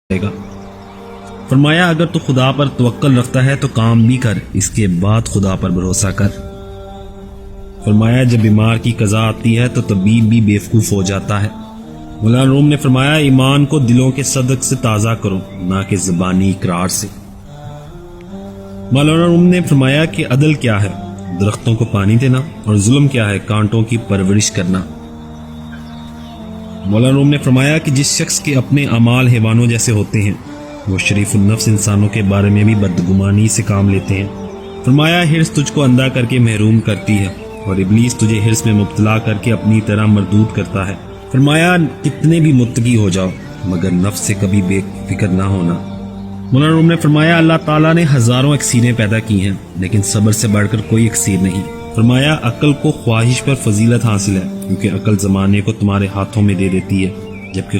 जाएगा। फरमाया अगर तू खुदा पर तवक्कल रखता है तो काम भी कर, इसके बाद खुदा पर भरोसा कर। फरमाया जब बीमार की कज़ा आती है तो तबीब भी बेवकूफ़ हो जाता है। मौलाना रूम ने फरमाया ईमान को दिलों के सदक से ताज़ा करो, ना कि ज़बानी इकरार से। मौलाना रूम ने फरमाया कि अदल क्या है, दरख्तों को पानी देना, और जुल्म क्या है, कांटों की परवरिश करना। मौलाना रूम ने फरमाया कि जिस शख्स के अपने अमाल हैवानों जैसे होते हैं वो शरीफुल नफ्स इंसानों के बारे में भी बदगुमानी से काम लेते हैं। फरमाया हिर्स तुझको अंधा करके महरूम करती है और इब्लीस तुझे हिर्स में मुब्तला करके अपनी तरह मरदूद करता है। फरमाया कितने भी मुत्तकी हो जाओ मगर नफ्स से कभी बेफिक्र ना होना। मौलाना रूम ने फरमाया अल्लाह ताला ने हजारों अक्सीरें पैदा की हैं लेकिन सब्र से बढ़कर कोई अक्सीर नहीं। फरमाया अक्ल को ख्वाहिश पर फजीलत हासिल है क्योंकि अक्ल जमाने को तुम्हारे हाथों में दे देती है, जबकि